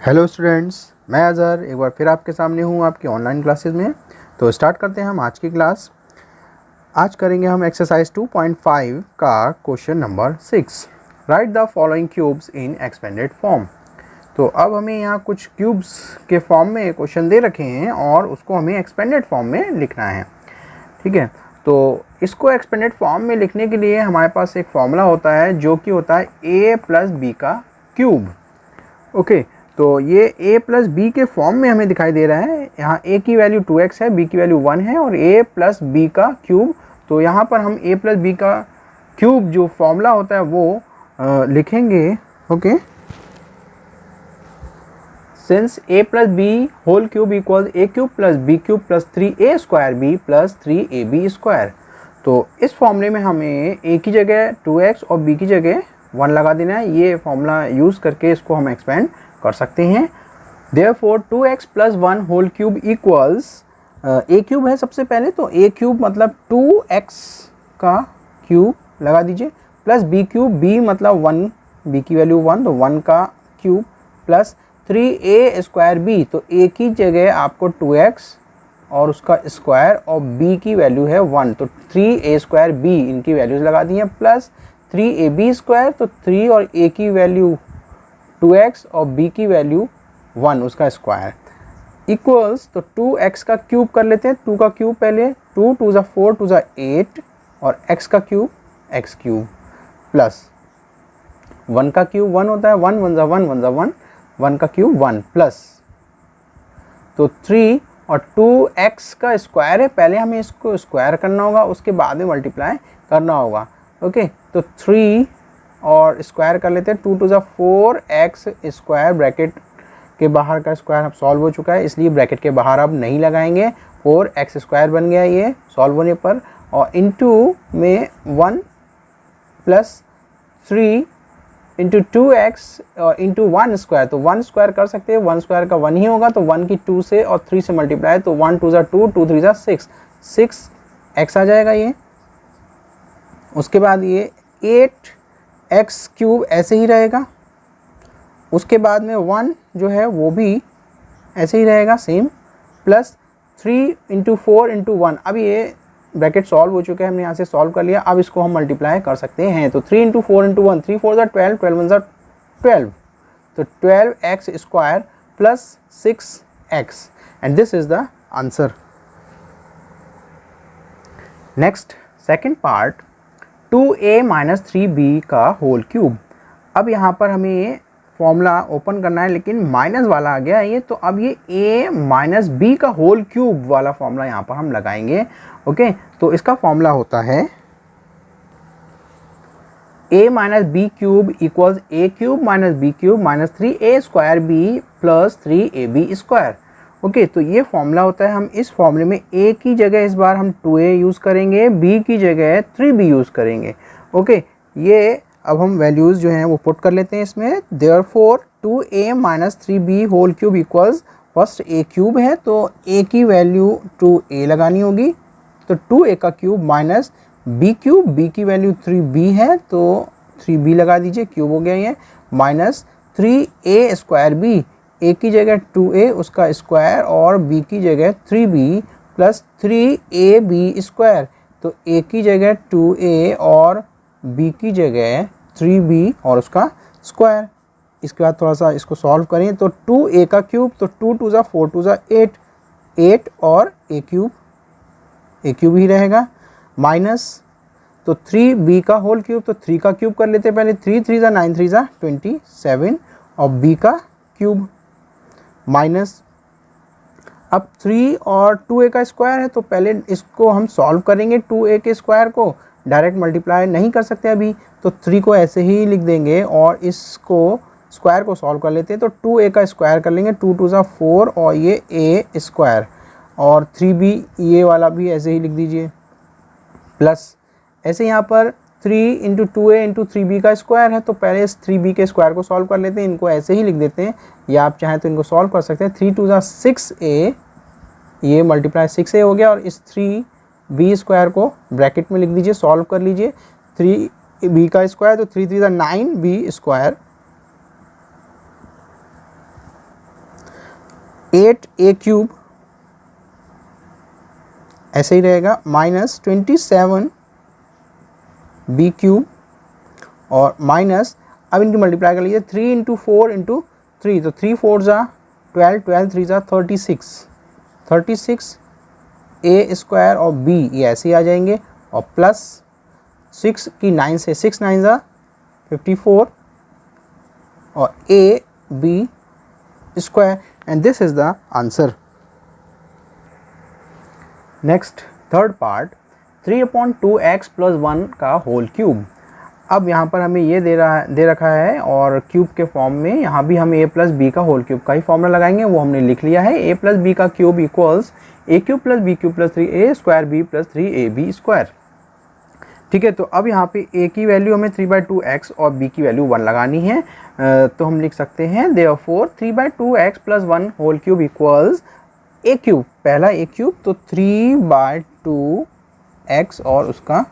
Hello students, मैं अज़हर एक बार फिर आपके सामने हूँ आपकी ऑनलाइन क्लासेस में। तो स्टार्ट करते हैं हम आज की क्लास। आज करेंगे हम एक्सरसाइज 2.5 का question number 6। Right the following cubes in expanded form. तो अब हमें यहाँ कुछ क्यूब्स के फॉर्म में क्वेश्चन दे रखे हैं और उसको हमें एक्सपेंडेड फॉर्म में लिखना है। ठीक है, तो इसको एक्सपेंडेड फॉर्म में लिखने के लिए हमारे पास एक फॉर्मूला होता है जो कि होता है a प्लस बी का क्यूब। ओके, तो ये a प्लस बी के फॉर्म में हमें दिखाई दे रहा है। यहाँ a की वैल्यू 2x है, b की वैल्यू 1 है और a प्लस बी का क्यूब। तो यहाँ पर हम a प्लस बी का क्यूब जो फॉर्मूला होता है वो लिखेंगे। Okay, since a plus B whole cube equal a cube plus B cube plus 3a square B plus 3ab square. तो इस फॉर्मूले में हमें a की जगह 2x और b की जगह 1 लगा देना है। ये फॉर्मूला यूज़ करके इसको हम एक्सपेंड कर सकते हैं। Therefore 2x plus 1 whole cube equals a cube है सबसे पहले, तो a क्यूब मतलब 2x का क्यूब लगा दीजिए, प्लस b क्यूब, b मतलब 1, b की वैल्यू 1 तो 1 का cube plus 3a square b। तो a की जगह आपको 2x और उसका स्क्वायर और b की वैल्यू है 1 तो 3a स्क्वायर b इनकी वैल्यूज लगा दी हैं, प्लस 3ab स्क्वायर तो 3 और a की वैल्यू 2x और b की वैल्यू 1 उसका स्क्वायर इक्वल्स। तो 2x का क्यूब कर लेते हैं, 2 का क्यूब पहले, 2 2 ज़ा 4 2 ज़ा 8 और x का क्यूब x क्यूब प्लस 1 का क्यूब 1 होता है, 1 1 ज़ा 1 1 ज़ा 1, 1 का क्यूब 1 प्लस तो 3 और 2x का स्क्वायर है, पहले हमें इसको स्क्वायर करना होगा उसके बाद में मल्टीप्लाई करना होगा। ओके, तो 3 और स्क्वायर कर लेते हैं, 2 2 ज़ा 4x स्क्वायर, ब्रैकेट के बाहर का स्क्वायर अब सॉल्व हो चुका है इसलिए ब्रैकेट के बाहर अब नहीं लगाएंगे, 4x स्क्वायर बन गया ये सॉल्व होने पर, और इनटू में 1 plus 3 into 2x into 1 square, तो 1 स्क्वायर कर सकते हैं, 1 स्क्वायर का 1 ही होगा तो 1 की 2 से और 3 से मल्टीप्लाई, तो 1 2 ज़ा 2 2 3 ज़ा 6 6x आ जाएगा ये। उसके बाद ये 8x क्यूब ऐसे ही रहेगा, उसके बाद में 1 जो है वो भी ऐसे ही रहेगा सेम, प्लस 3 इंटू 4 इंटू 1। अब ये ब्रैकेट सॉल्व हो चुके हैं, हमने यहाँ से सॉल्व कर लिया, अब इसको हम मल्टीप्लाई कर सकते हैं। तो 3 इंटू 4 इंटू 1, 3 4 ज़ा 12 12 1 ज़ा 12, तो 12x square plus 6x and this is the answer. Next second part, 2a minus 3b का होल क्यूब। अब यहाँ पर हमें फॉर्मूला ओपन करना है लेकिन माइनस वाला आ गया ये, तो अब ये a माइनस बी का होल क्यूब वाला फॉर्मूला यहाँ पर हम लगाएंगे। ओके, तो इसका फॉर्मूला होता है a minus B cube equals a cube minus B cube minus 3a square b plus 3ab square. Okay, तो ये फॉर्मूला होता है। हम इस फॉर्मूले में a की जगह इस बार हम 2a यूज़ करेंगे, b की जगह 3b यूज़ करेंगे। ओके, ये अब हम वैल्यूज़ जो हैं वो पुट कर लेते हैं इसमें। Therefore 2a minus 3b whole cube equals, first a cube है तो a की वैल्यू 2a लगानी होगी, तो 2a का cube minus b cube, b की वैल्यू 3b है तो 3b लगा दीजिए, क्यूब हो गया ये, minus 3a square b, a की जगह 2a उसका स्क्वायर और b की जगह 3b प्लस 3ab स्क्वायर, तो a की जगह 2a और b की जगह 3b और उसका स्क्वायर। इसके बाद थोड़ा सा इसको सॉल्व करें तो 2a का क्यूब, तो 2 2 ज़ा 4 2 ज़ा 8 8 और a क्यूब ही रहेगा, माइनस तो 3b का होल क्यूब, तो 3 का क्यूब कर लेते हैं पहले, 3 3 ज़ा 9 3 ज़ा 27 और b का क्यूब माइनस, अब 3 और 2a का स्क्वायर है तो पहले इसको हम सॉल्व करेंगे, 2a के स्क्वायर को डायरेक्ट मल्टीप्लाई नहीं कर सकते अभी, तो 3 को ऐसे ही लिख देंगे और इसको स्क्वायर को सॉल्व कर लेते हैं, तो 2a का स्क्वायर कर लेंगे, 2 2 ज़ा 4 और ये a स्क्वायर और 3b ये वाला भी ऐसे ही लिख दीजिए, प्लस ऐसे यहाँ पर 3 इंटू 2a इंटू 3b का स्क्वायर है तो पहले इस 3b के स्क्वायर को सॉल्व कर लेते हैं, इनको ऐसे ही लिख देते हैं, या आप चाहें तो इनको सॉल्व कर सकते हैं। 3 2 ज़ा 6a, ये मल्टीप्लाई 6a हो गया और इस 3b स्क्वायर को ब्रैकेट में लिख दीजिए, सॉल्व कर लीजिए, 3b का स्क्वायर तो 3 3 ज़ा 9b स्क्वायर 8a³ ऐसे ही रहेगा माइनस 27b³ और माइनस, अब इनकी मल्टीप्लाई कर लीजिए 3 इंटू 4 इंटू 3, तो 3 4 ज़ा 12, 12 3 ज़ा 36 a² और b ये ऐसे ही आ जाएंगे, और प्लस 6 की 9 से 6 9 ज़ा 54 और ab² and this is the answer. Next third part 3/2x + 1 का होल क्यूब। अब यहाँ पर हमें ये दे रखा है और क्यूब के फॉर्म में यहाँ भी हम a + b का होल क्यूब का ही फॉर्मूला लगाएंगे, वो हमने लिख लिया है। a + b का cube equals a³ + b³ + 3a² b + 3ab²। ठीक है, तो अब यहाँ पे a की वैल्यू हमें 3/2x और b की वैल्यू 1 लगानी है, तो हम लिख सकते हैं therefore 3/2x + 1 whole cube equals a³, पहला a³ तो 3/2x और उसका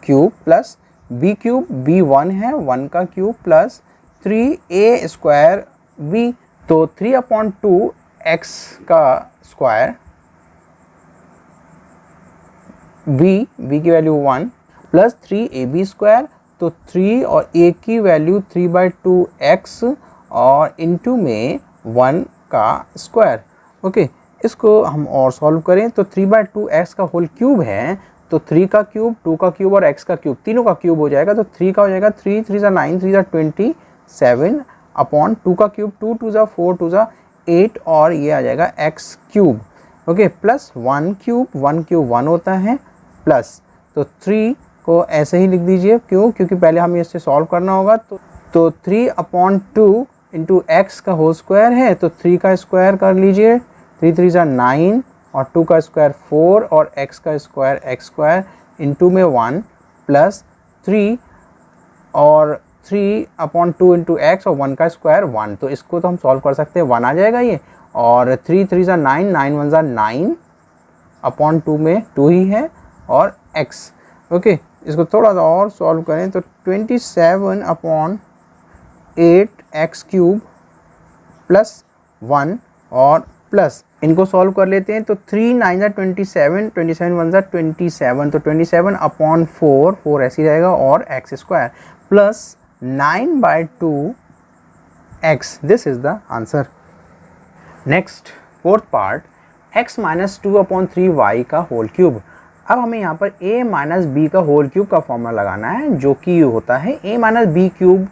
क्यूब प्लस b³ b1 है 1 का क्यूब प्लस 3a² b, तो 3/2x का स्क्वायर b की वैल्यू 1 प्लस 3ab², तो 3 और a की वैल्यू 3/2x और इनटू में 1 का स्क्वायर। ओके, इसको हम और सॉल्व करें तो 3/2x का होल क्यूब है, तो 3 का क्यूब, 2 का क्यूब और x का क्यूब तीनों का क्यूब हो जाएगा, तो 3 का हो जाएगा 3 3 ज़ा 9 3 ज़ा 27 अपॉन 2 का क्यूब 2 2 ज़ा 4 2 ज़ा 8 और ये आ जाएगा x³। ओके, प्लस 1 क्यूब 1 होता है प्लस, तो 3 को ऐसे ही लिख दीजिए, क्यों, क्योंकि पहले हमें इससे सॉल्व करना होगा, तो 3/2 इंटू एक्स का होल स्क्वायर है, तो 3 का स्क्वायर कर लीजिए, 3 3 ज़ा 9 और 2 का स्क्वायर 4 और x का स्क्वायर x² इंटू में 1 प्लस 3 और 3/2 इंटू एक्स और 1 का स्क्वायर 1, तो इसको तो हम सॉल्व कर सकते हैं, 1 आ जाएगा ये, और 3 3 ज़ा 9 9 1 ज़ा 9 अपॉन 2 में 2 ही है और x। ओके, इसको थोड़ा सा और सॉल्व करें तो 27/8x³ प्लस 1 और प्लस इनको सॉल्व कर लेते हैं, तो 3 9 ज़ा 27 27 1 ज़ा 27, तो 27/4 4 ऐसे ही रहेगा और x² plus 9/2x, this is the answer. Next fourth part x - 2/3y का होल क्यूब। अब हमें यहाँ पर a - b का होल क्यूब का फॉर्मूला लगाना है, जो कि होता है a - b³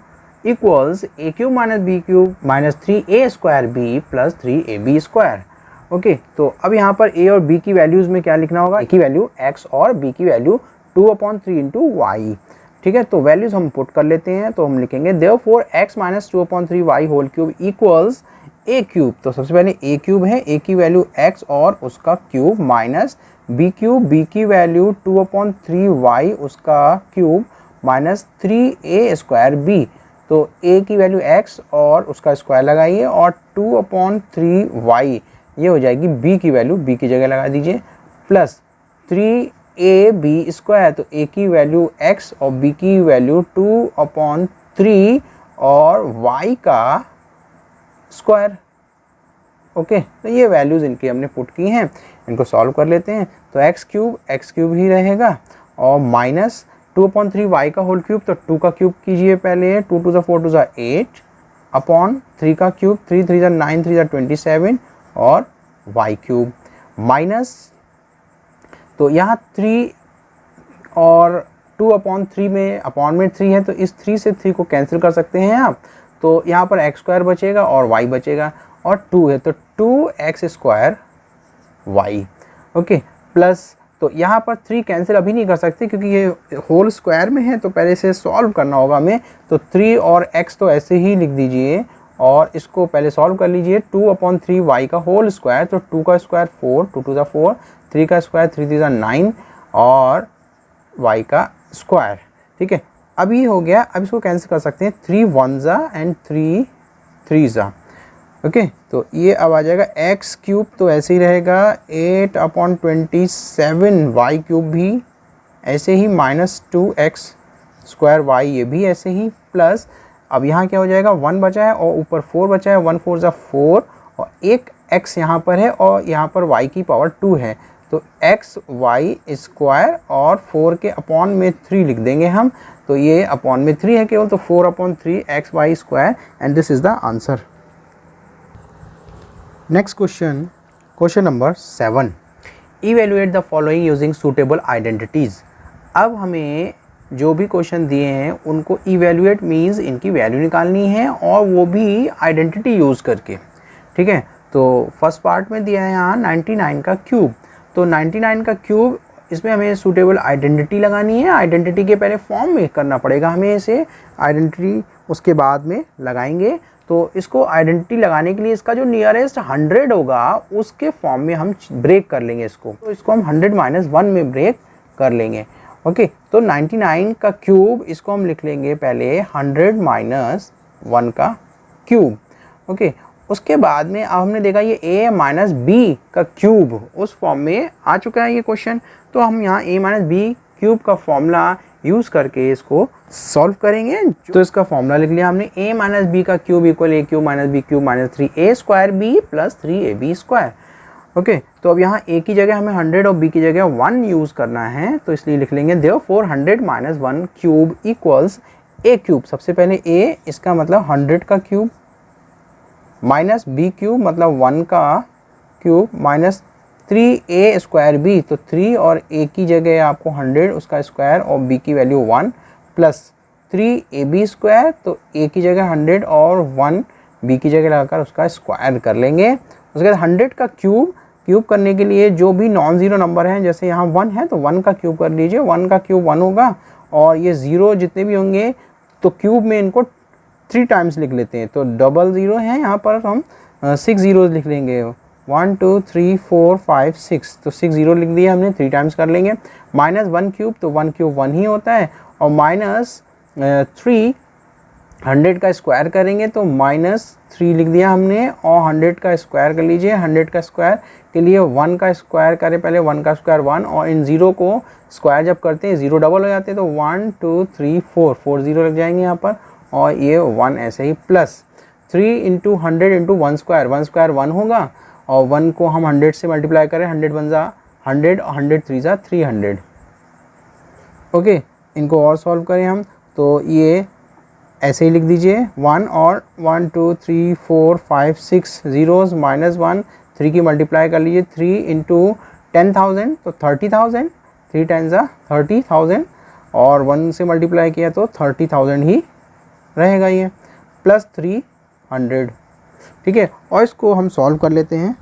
equals a³ - b³ - 3a² b + 3ab²। Okay, तो अब यहाँ पर a और b की वैल्यूज़ में क्या लिखना होगा, a की वैल्यू x और b की वैल्यू 2/3 इंटू y। ठीक है, तो वैल्यूज़ हम पुट कर लेते हैं, तो हम लिखेंगे therefore x - 2/3y whole cube equals a³, तो सबसे पहले a³ है, a की वैल्यू x और उसका क्यूब माइनस b³ b की वैल्यू 2/3y उसका क्यूब माइनस 3a² b, तो a की वैल्यू x और उसका स्क्वायर लगाइए और 2/3y ये हो जाएगी b की वैल्यू, b की जगह लगा दीजिए, प्लस 3ab², तो a की वैल्यू x और b की वैल्यू 2/3 और y का स्क्वायर। ओके, तो ये वैल्यूज़ इनकी हमने पुट की हैं, इनको सॉल्व कर लेते हैं, तो x³ ही रहेगा और माइनस 2/3y का होल क्यूब, तो 2 का क्यूब कीजिए पहले, 2 2 ज़ा 4 2 ज़ा 8 अपॉन 3 का क्यूब 3 3 ज़ा 9 3 ज़ा 27 और y³ माइनस, तो यहाँ 3 और 2/3 में अपॉन में 3 है, तो इस 3 से 3 को कैंसिल कर सकते हैं आप, तो यहाँ पर x² बचेगा और y बचेगा और 2 है तो 2x² y। ओके, प्लस, तो यहाँ पर 3 कैंसिल अभी नहीं कर सकते क्योंकि ये होल स्क्वायर में है, तो पहले इसे सॉल्व करना होगा हमें, तो 3 और x तो ऐसे ही लिख दीजिए और इसको पहले सॉल्व कर लीजिए, 2/3y का होल स्क्वायर, तो 2 का स्क्वायर 4 2 2 ज़ा 4, 3 का स्क्वायर 3 3 ज़ा 9 और y का स्क्वायर। ठीक है, अब ये हो गया, अब इसको कैंसिल कर सकते हैं, 3 1 ज़ा एंड 3 3 ज़ा। ओके, तो ये अब आ जाएगा x³ तो ऐसे ही रहेगा 8/27 y³ भी ऐसे ही माइनस 2x² y ये भी ऐसे ही, प्लस अब यहाँ क्या हो जाएगा 1 बचा है और ऊपर 4 बचा है, 1 4 ज़ा 4 और एक x यहाँ पर है और यहाँ पर y की पावर 2 है, तो x y स्क्वायर और 4 के अपॉन में 3 लिख देंगे हम, तो ये अपॉन में 3 है केवल, तो 4/3 X Y square and this is the answer. Next question, question number 7, evaluate the following using suitable identities. अब हमें जो भी क्वेश्चन दिए हैं उनको इवेलुएट मीन्स इनकी वैल्यू निकालनी है और वो भी आइडेंटिटी यूज़ करके, ठीक है। तो फर्स्ट पार्ट में दिया है यहाँ 99 का क्यूब, तो 99 का क्यूब इसमें हमें सूटेबल आइडेंटिटी लगानी है। आइडेंटिटी के पहले फॉर्म में करना पड़ेगा हमें इसे, आइडेंटिटी उसके बाद में लगाएंगे। तो इसको आइडेंटिटी लगाने के लिए इसका जो नियरेस्ट 100 होगा उसके फॉर्म में हम ब्रेक कर लेंगे इसको, तो इसको हम 100 - 1 में ब्रेक कर लेंगे। ओके, तो 99 का क्यूब इसको हम लिख लेंगे पहले 100 - 1 का क्यूब। ओके, उसके बाद में अब हमने देखा ये a - b का क्यूब उस फॉर्म में आ चुका है ये क्वेश्चन, तो हम यहाँ a - b क्यूब का फॉर्मूला यूज़ करके इसको सॉल्व करेंगे। तो इसका फॉर्मूला लिख लिया हमने, a - b का cube equal a cube - b cube - 3a² b + 3ab²। Okay, तो अब यहाँ a की जगह हमें 100 और b की जगह 1 यूज़ करना है, तो इसलिए लिख लेंगे therefore 100 - 1 cube equals a cube. सबसे पहले a इसका मतलब 100 का क्यूब माइनस b क्यूब मतलब 1 का क्यूब माइनस 3a² b, तो 3 और a की जगह आपको 100 उसका स्क्वायर और b की वैल्यू 1 प्लस 3ab², तो a की जगह 100 और 1 b की जगह लगाकर उसका स्क्वायर कर लेंगे। उसके बाद 100 का क्यूब करने के लिए जो भी नॉन ज़ीरो नंबर हैं, जैसे यहाँ 1 है तो 1 का क्यूब कर लीजिए, 1 का क्यूब 1 होगा और ये 0 जितने भी होंगे तो क्यूब में इनको 3 टाइम्स लिख लेते हैं, तो डबल 0 है यहाँ पर हम 6 ज़ीरोज़ लिख लेंगे, 1 2 3 4 5 6, तो 6 ज़ीरो लिख दिया हमने, 3 टाइम्स कर लेंगे। -1 क्यूब, तो 1 क्यूब 1 ही होता है, और -3 100 का स्क्वायर करेंगे तो -3 लिख दिया हमने, और 100 का स्क्वायर कर लीजिए। 100 का स्क्वायर के लिए 1 का स्क्वायर करें पहले, 1 का स्क्वायर 1, और इन ज़ीरो को स्क्वायर जब करते हैं 0 डबल हो जाते हैं, तो 1 2 3 4 ज़ीरो लग जाएंगे यहाँ पर, और ये 1 ऐसे ही, प्लस 3 × 100 × 1 स्क्वायर, 1 स्क्वायर 1 होगा, और 1 को हम 100 से मल्टीप्लाई करें, 100 × 1 = 100 और 100 × 3 = 300। ओके, इनको और सॉल्व करें हम, तो ये ऐसे ही लिख दीजिए 1 और 1 2 3 4 5 6 ज़ीरोज़ -1, 3 की मल्टीप्लाई कर लीजिए, 3 × 10,000 तो 30,000, 3 10 = 30,000, और 1 से मल्टीप्लाई किया तो 30,000 ही रहेगा ये, प्लस 300, ठीक है। और इसको हम सॉल्व कर लेते हैं,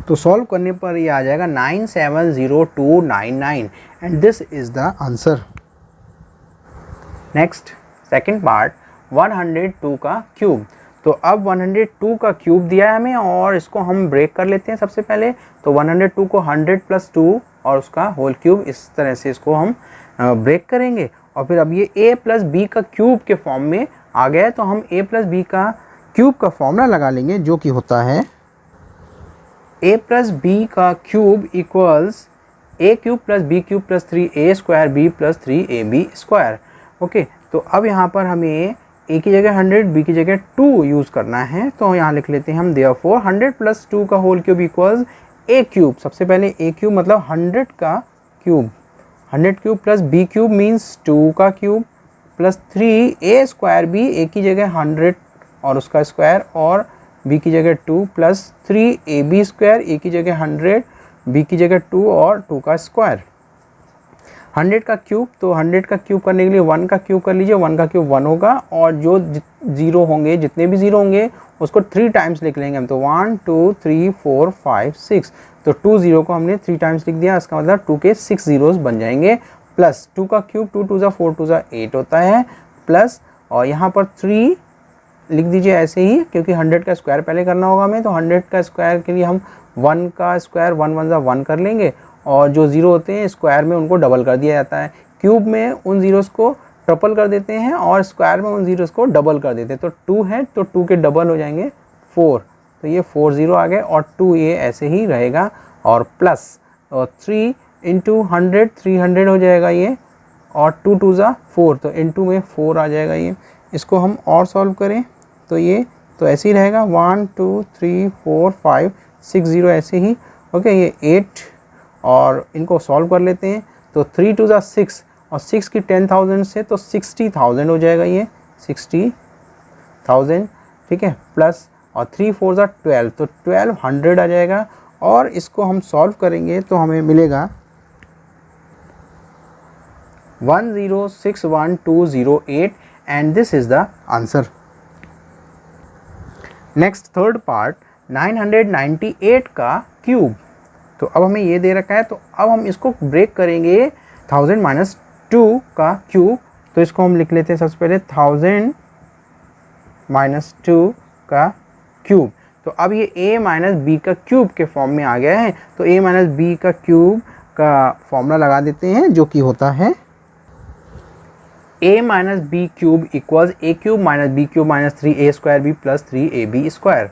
तो सॉल्व करने पर ये आ जाएगा 970299 and this is the answer. Next second part 102 का क्यूब, तो अब 102 का क्यूब दिया है हमें और इसको हम ब्रेक कर लेते हैं सबसे पहले। तो 102 को 100 + 2 और उसका होल क्यूब, इस तरह से इसको हम ब्रेक करेंगे, और फिर अब ये a + b का क्यूब के फॉर्म में आ गया है, तो हम a + b का क्यूब का फॉर्मूला लगा लेंगे, जो कि होता है a + b का cube equals a cube + b cube + 3a² b + 3ab²। Okay, तो अब यहाँ पर हमें a की जगह 100, b की जगह 2 यूज़ करना है, तो यहाँ लिख लेते हैं हम देयरफॉर 100 + 2 का whole cube equals a cube. सबसे पहले a क्यूब मतलब 100 का cube, 100 cube plus b cube means 2 का cube plus 3a² b, a की जगह 100 और उसका स्क्वायर, और b की जगह 2 प्लस 3ab², a की जगह 100 b की जगह 2 और 2 का स्क्वायर। 100 का क्यूब, तो 100 का क्यूब करने के लिए 1 का क्यूब कर लीजिए, 1 का क्यूब 1 होगा, और जो ज़ीरो होंगे, जितने भी ज़ीरो होंगे उसको 3 टाइम्स लिख लेंगे हम, तो 1 2 3 4 5 6, तो 2 ज़ीरो को हमने 3 टाइम्स लिख दिया, इसका मतलब 2 के 6 ज़ीरोज़ बन जाएंगे, प्लस 2 का क्यूब 2 2 = 4 2 = 8 होता है, प्लस और यहाँ पर 3 लिख दीजिए ऐसे ही, क्योंकि 100 का स्क्वायर पहले करना होगा हमें, तो 100 का स्क्वायर के लिए हम 1 का स्क्वायर 1 1 = 1 कर लेंगे, और जो ज़ीरो होते हैं स्क्वायर में उनको डबल कर दिया जाता है, क्यूब में उन ज़ीरोज़ को ट्रिपल कर देते हैं और स्क्वायर में उन ज़ीरोज़ को डबल कर देते हैं, तो 2 है तो 2 के डबल हो जाएंगे 4, तो ये 4 ज़ीरो आ गए, और 2 ये ऐसे ही रहेगा, और प्लस और 3 × 100 300 हो जाएगा ये, और 2 2 = 4, तो इनटू में 4 आ जाएगा ये। इसको हम और सॉल्व करें तो ये तो ऐसे ही रहेगा 1 2 3 4 5 6 0 ऐसे ही। ओके, ये 8 और इनको सॉल्व कर लेते हैं। तो 3 2 6 और 6 की 10,000 से तो 60,000 हो जाएगा, ये 60,000, ठीक है, प्लस और 3 4 12 तो 1200 आ जाएगा। और इसको हम सॉल्व करेंगे तो हमें मिलेगा 1061208 and this is the answer. Next third part 998 का क्यूब। तो अब हमें ये दे रखा है, तो अब हम इसको ब्रेक करेंगे 1000 - 2 का क्यूब। तो इसको हम लिख लेते हैं सबसे पहले 1000 - 2 का क्यूब। तो अब ये a - b का क्यूब के फॉर्म में आ गया है। तो a - b का क्यूब का फॉर्मूला लगा देते हैं, जो कि होता है a - b cube equals a cube - b cube - 3a² b plus 3ab square.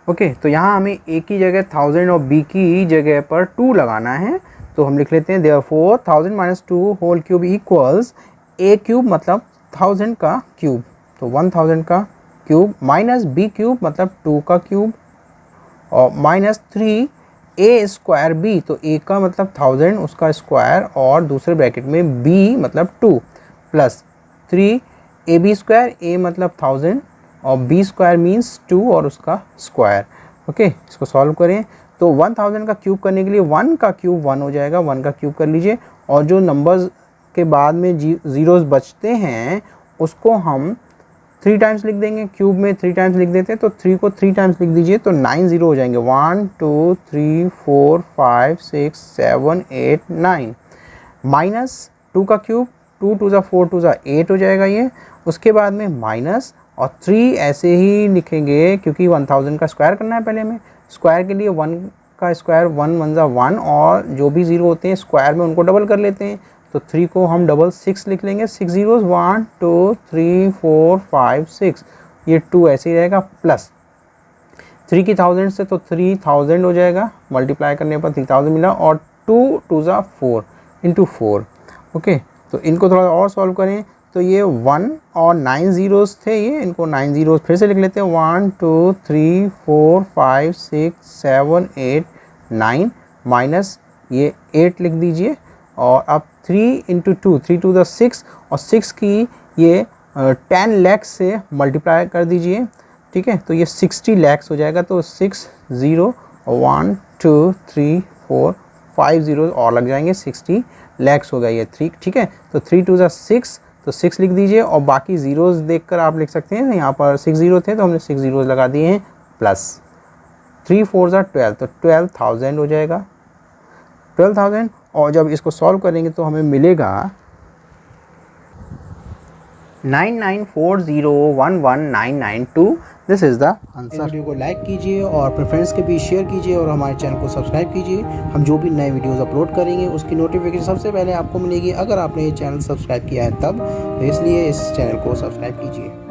Okay, तो यहाँ हमें a की जगह 1000 और b की जगह पर 2 लगाना है। तो हम लिख लेते हैं therefore 1000 - 2 whole cube equals a cube मतलब 1000 का क्यूब, तो 1000 का क्यूब माइनस b क्यूब मतलब 2 का क्यूब और माइनस 3a² b, तो a का मतलब 1000 उसका स्क्वायर और दूसरे ब्रैकेट में b मतलब 2 प्लस 3ab², a मतलब 1000 और b² मीन्स 2 और उसका स्क्वायर। ओके, इसको सॉल्व करें तो 1000 का क्यूब करने के लिए 1 का क्यूब 1 हो जाएगा, 1 का क्यूब कर लीजिए। और जो नंबर्स के बाद में ज़ीरोज़ बचते हैं उसको हम 3 टाइम्स लिख देंगे, क्यूब में 3 टाइम्स लिख देते हैं। तो 3 को 3 टाइम्स लिख दीजिए तो 9 0 हो जाएंगे। 1 2 3 4 5 6 7 8 9 माइनस 2 का क्यूब 2 2 4 2 8 हो जाएगा ये। उसके बाद में माइनस और 3 ऐसे ही लिखेंगे क्योंकि 1000 का स्क्वायर करना है पहले में। स्क्वायर के लिए 1 का स्क्वायर 1 1 1 और जो भी ज़ीरो होते हैं स्क्वायर में उनको डबल कर लेते हैं। तो 3 को हम डबल 6 लिख लेंगे, 6 ज़ीरोज़ 1 2 3 4 5 6, ये 2 ऐसे ही रहेगा प्लस 3 की 1000 से तो 3000 हो जाएगा, मल्टीप्लाई करने पर 3000 मिला और 2 2 4 इंटू 4। ओके, तो इनको थोड़ा और सॉल्व करें तो ये 1 और 9 ज़ीरोज़ थे, ये इनको 9 ज़ीरोज़ फिर से लिख लेते हैं। 1 2 3 4 5 6 7 8 9 माइनस ये 8 लिख दीजिए और अब 3 इंटू 2 3 2 6 और 6 की ये 10 लाख से मल्टीप्लाई कर दीजिए, ठीक है, तो ये 60 लाख हो जाएगा। तो 6 0 1 2 3 4 5 ज़ीरो और लग जाएंगे, 60 लाख हो गया ये 3, ठीक है। तो 3 2 6 तो 6 लिख दीजिए और बाकी ज़ीरोज़ देखकर आप लिख सकते हैं, यहाँ पर 6 ज़ीरो थे तो हमने 6 ज़ीरोज़ लगा दिए हैं प्लस 3 4 12 तो 12,000 हो जाएगा, 12,000। और जब इसको सॉल्व करेंगे तो हमें मिलेगा 9940119992। This is the answer. Video को लाइक कीजिए और अपने फ्रेंड्स के बीच शेयर कीजिए और हमारे चैनल को सब्सक्राइब कीजिए। हम जो भी नए वीडियोस अपलोड करेंगे उसकी नोटिफिकेशन सबसे पहले आपको मिलेगी अगर आपने ये चैनल सब्सक्राइब किया है तब, तो इसलिए इस चैनल को सब्सक्राइब कीजिए।